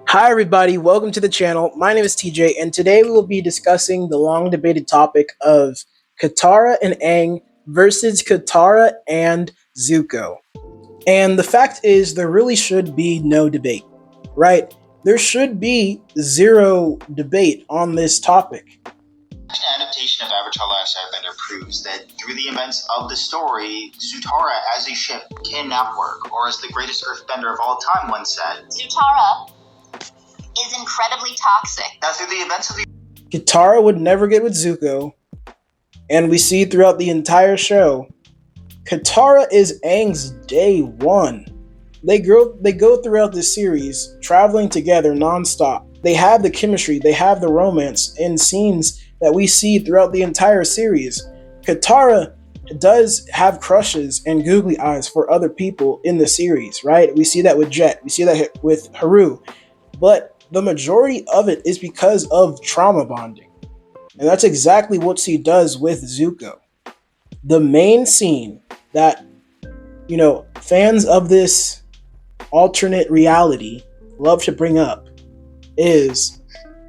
Hi, everybody. Welcome to the channel. My name is TJ, and today we will be discussing the long debated topic of Katara and Aang versus Katara and Zuko. And the fact is, there really should be no debate, right? There should be zero debate on this topic. An adaptation of Avatar Last Airbender proves that through the events of the story, Zutara as a ship cannot work, or as the greatest earthbender of all time once said, Zutara is incredibly toxic. Now through the events of the Katara would never get with Zuko, and we see throughout the entire show, Katara is Aang's day one. They go throughout this series, traveling together nonstop. They have the chemistry, they have the romance in scenes that we see throughout the entire series. Katara does have crushes and googly eyes for other people in the series, right? We see that with Jet, we see that with Haru, but the majority of it is because of trauma bonding. And that's exactly what she does with Zuko. The main scene that, fans of this alternate reality love to bring up is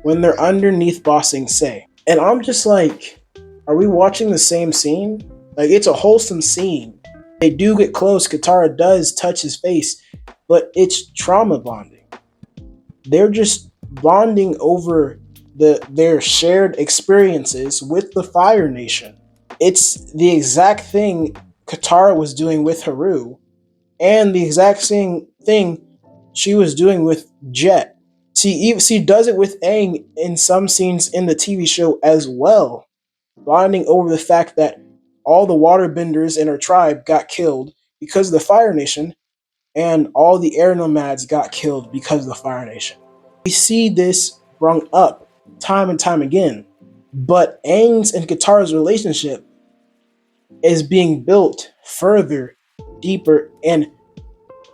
when they're underneath Ba Sing Se. And I'm just like, are we watching the same scene? Like, it's a wholesome scene. They do get close. Katara does touch his face, but it's trauma bonding. They're just bonding over their shared experiences with the Fire Nation. It's the exact thing Katara was doing with Haru, and the exact same thing she was doing with Jet. She does it with Aang in some scenes in the TV show as well, bonding over the fact that all the waterbenders in her tribe got killed because of the Fire Nation, and all the air nomads got killed because of the Fire Nation. We see this brung up time and time again, but Aang's and Katara's relationship is being built further, deeper, and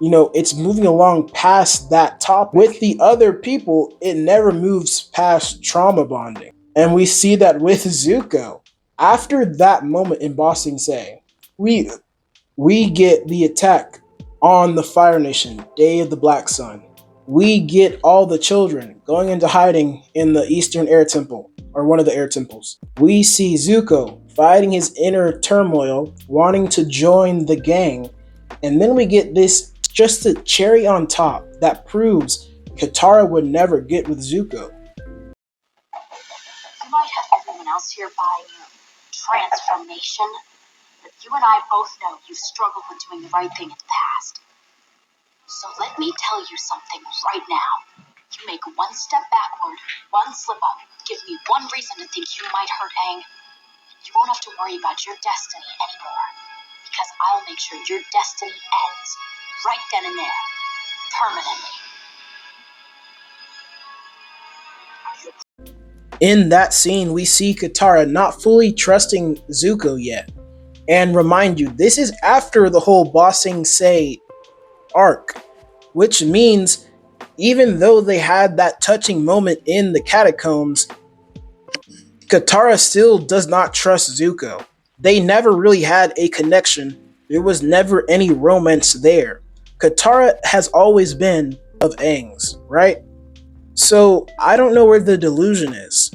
it's moving along past that topic. With the other people, it never moves past trauma bonding. And we see that with Zuko. After that moment in Ba Sing Se, we get the attack on the Fire Nation, Day of the Black Sun. We get all the children going into hiding in the Eastern Air Temple, or one of the air temples. We see Zuko fighting his inner turmoil, wanting to join the gang. And then we get this, just the cherry on top, that proves Katara would never get with Zuko. You might have everyone else here buying your transformation, but you and I both know you've struggled with doing the right thing in the past. So let me tell you something right now. You make one step backward, one slip up, give me one reason to think you might hurt Aang. You won't have to worry about your destiny anymore, because I'll make sure your destiny ends right then and there, permanently. In that scene, we see Katara not fully trusting Zuko yet. And remind you, this is after the whole Ba Sing Se arc, which means even though they had that touching moment in the catacombs, Katara still does not trust Zuko. They never really had a connection. There was never any romance there. Katara has always been of Aang's, right? So I don't know where the delusion is,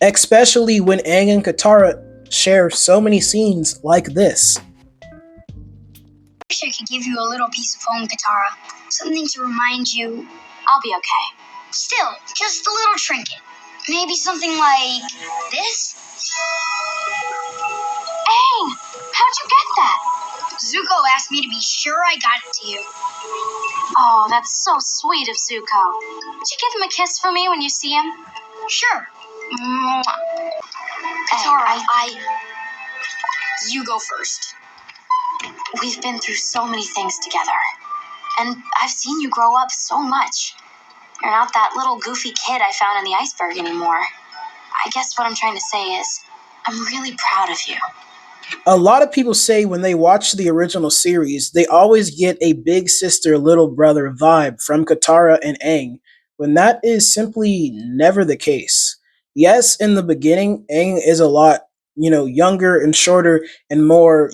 especially when Aang and Katara share so many scenes like this. I wish I could give you a little piece of home, Katara. Something to remind you. I'll be okay. Still, just a little trinket. Maybe something like this? Aang, how'd you get that? Zuko asked me to be sure I got it to you. Oh, that's so sweet of Zuko. Would you give him a kiss for me when you see him? Sure. Mwah. Katara, You go first. We've been through so many things together, and I've seen you grow up so much. You're not that little goofy kid I found in the iceberg anymore. I guess what I'm trying to say is, I'm really proud of you. A lot of people say when they watch the original series, they always get a big sister, little brother vibe from Katara and Aang, when that is simply never the case. Yes, in the beginning, Aang is a lot, younger and shorter and more,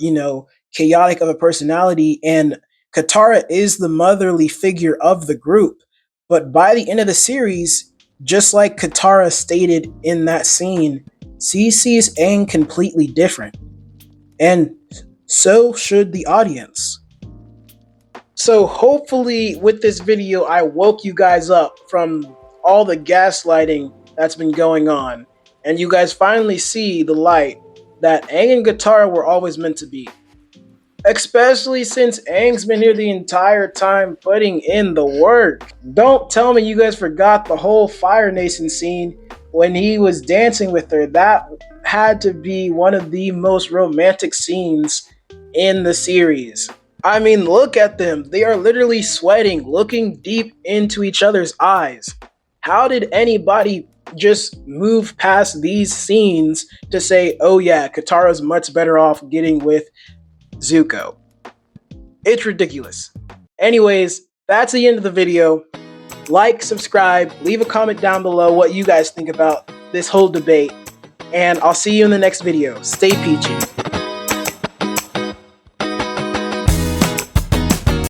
chaotic of a personality, and Katara is the motherly figure of the group. But by the end of the series, just like Katara stated in that scene, she sees Aang completely different. And so should the audience. So hopefully with this video, I woke you guys up from all the gaslighting that's been going on. And you guys finally see the light that Aang and Katara were always meant to be. Especially since Aang's been here the entire time putting in the work. Don't tell me you guys forgot the whole Fire Nation scene when he was dancing with her. That had to be one of the most romantic scenes in the series. I mean, look at them. They are literally sweating, looking deep into each other's eyes. How did anybody just move past these scenes to say, oh yeah, Katara's much better off getting with Zuko? It's ridiculous. Anyways, that's the end of the video. Like, subscribe, leave a comment down below what you guys think about this whole debate, and I'll see you in the next video. Stay peachy.